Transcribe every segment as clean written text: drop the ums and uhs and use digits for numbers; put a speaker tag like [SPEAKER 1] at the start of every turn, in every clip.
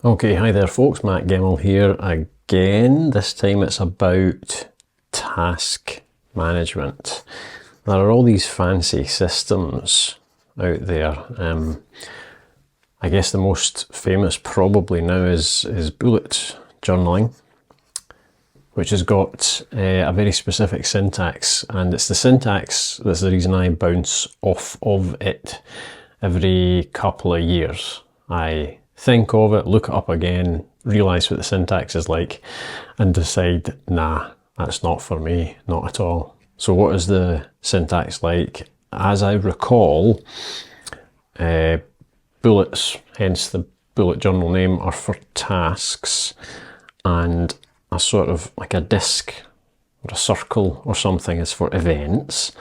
[SPEAKER 1] Okay, hi there folks, Matt Gemmell here again. This time it's about task management. There are all these fancy systems out there. I guess the most famous probably now is bullet journaling, which has got a very specific syntax, and it's the syntax that's the reason I bounce off of it every couple of years. I think of it, look it up again, realise what the syntax is like, and decide, nah, that's not for me, not at all. So what is the syntax like? As I recall, bullets, hence the bullet journal name, are for tasks, and a sort of like a disc or a circle or something is for events,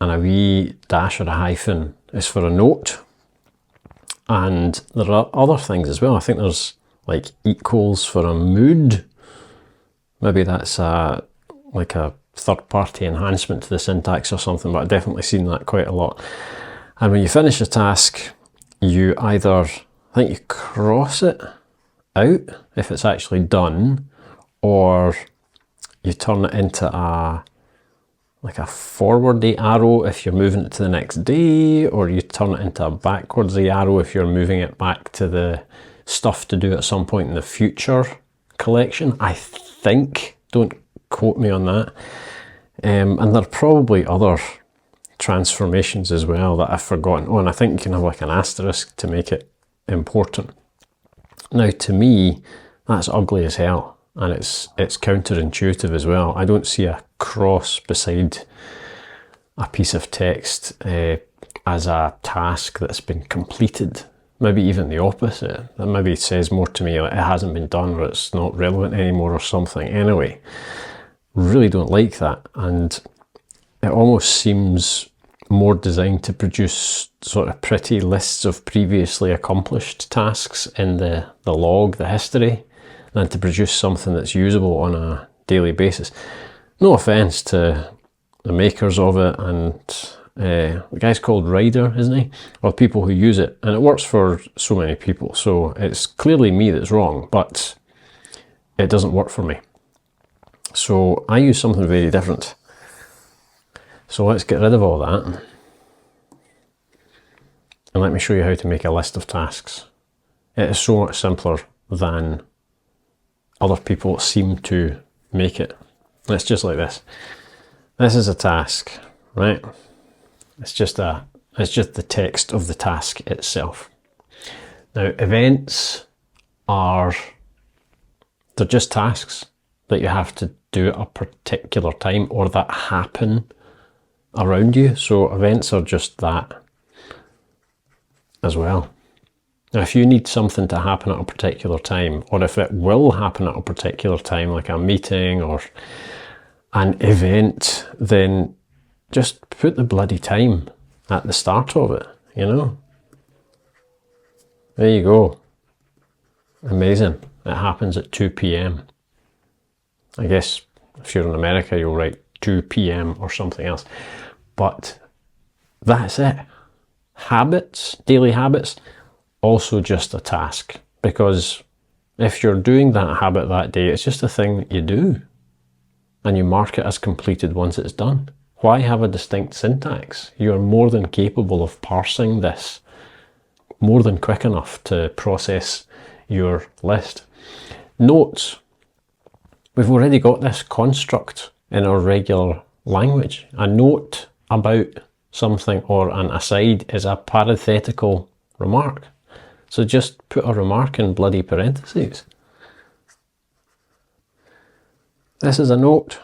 [SPEAKER 1] and a wee dash or a hyphen is for a note. And there are other things as well. I think there's like equals for a mood. Maybe that's like a third-party enhancement to the syntax or something, but I've definitely seen that quite a lot. And when you finish a task, you either, I think you cross it out if it's actually done, or you turn it into like a forwardy arrow if you're moving it to the next day, or you turn it into a backwardsy arrow if you're moving it back to the stuff to do at some point in the future collection, I think. Don't quote me on that. And there are probably other transformations as well that I've forgotten. Oh, and I think you can have like an asterisk to make it important. Now, to me, that's ugly as hell. And it's counterintuitive as well. I don't see a cross beside a piece of text as a task that's been completed. Maybe even the opposite. That maybe says more to me like it hasn't been done, or it's not relevant anymore or something. Anyway, really don't like that. And it almost seems more designed to produce sort of pretty lists of previously accomplished tasks in the log, the history, than to produce something that's usable on a daily basis. No offence to the makers of it, and the guy's called Ryder, isn't he? Or people who use it, and it works for so many people, so it's clearly me that's wrong, but it doesn't work for me. So I use something very different. So let's get rid of all that, and let me show you how to make a list of tasks. It is so much simpler than other people seem to make it. It's just like this. This is a task, right? It's just the text of the task itself. Now, events they're just tasks that you have to do at a particular time or that happen around you. So events are just that as well. Now, if you need something to happen at a particular time, or if it will happen at a particular time, like a meeting or an event, then just put the bloody time at the start of it, you know? There you go. Amazing. It happens at 2 p.m. I guess if you're in America, you'll write 2 p.m. or something else. But that's it. Habits, daily habits, also just a task, because if you're doing that habit that day, it's just a thing that you do and you mark it as completed once it's done. Why have a distinct syntax? You're more than capable of parsing this, more than quick enough to process your list. Notes. We've already got this construct in our regular language. A note about something or an aside is a parenthetical remark. So just put a remark in bloody parentheses. This is a note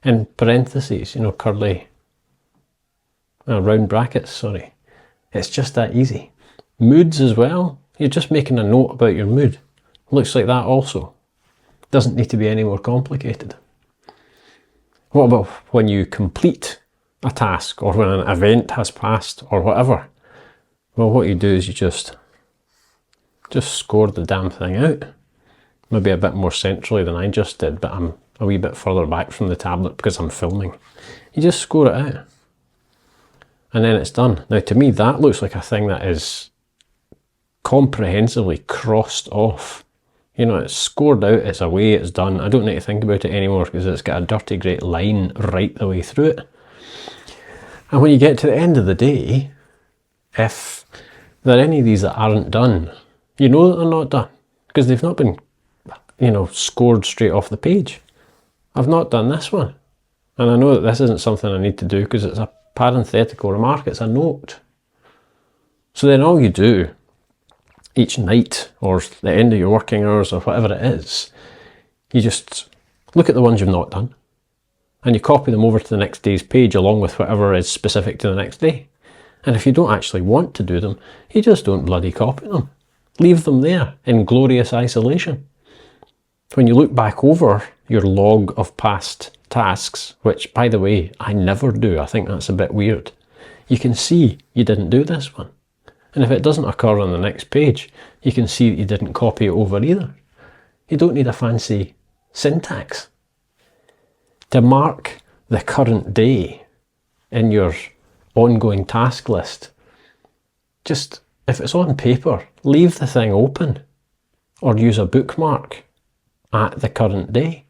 [SPEAKER 1] in parentheses, you know, curly, round brackets, sorry. It's just that easy. Moods as well. You're just making a note about your mood. Looks like that also. Doesn't need to be any more complicated. What about when you complete a task, or when an event has passed, or whatever? Well, what you do is you just score the damn thing out. Maybe a bit more centrally than I just did, but I'm a wee bit further back from the tablet because I'm filming. You just score it out. And then it's done. Now, to me, that looks like a thing that is comprehensively crossed off. You know, it's scored out, it's away, it's done. I don't need to think about it anymore because it's got a dirty great line right the way through it. And when you get to the end of the day, if there are any of these that aren't done, you know that they're not done because they've not been, you know, scored straight off the page. I've not done this one. And I know that this isn't something I need to do because it's a parenthetical remark, it's a note. So then all you do each night or the end of your working hours or whatever it is, you just look at the ones you've not done and you copy them over to the next day's page along with whatever is specific to the next day. And if you don't actually want to do them, you just don't bloody copy them. Leave them there in glorious isolation. When you look back over your log of past tasks, which by the way, I never do, I think that's a bit weird, you can see you didn't do this one. And if it doesn't occur on the next page, you can see that you didn't copy it over either. You don't need a fancy syntax. To mark the current day in your ongoing task list, just, if it's on paper, leave the thing open or use a bookmark at the current day.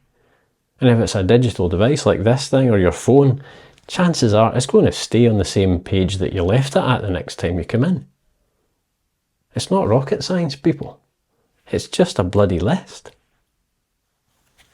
[SPEAKER 1] And if it's a digital device like this thing or your phone, chances are it's going to stay on the same page that you left it at the next time you come in. It's not rocket science, people. It's just a bloody list.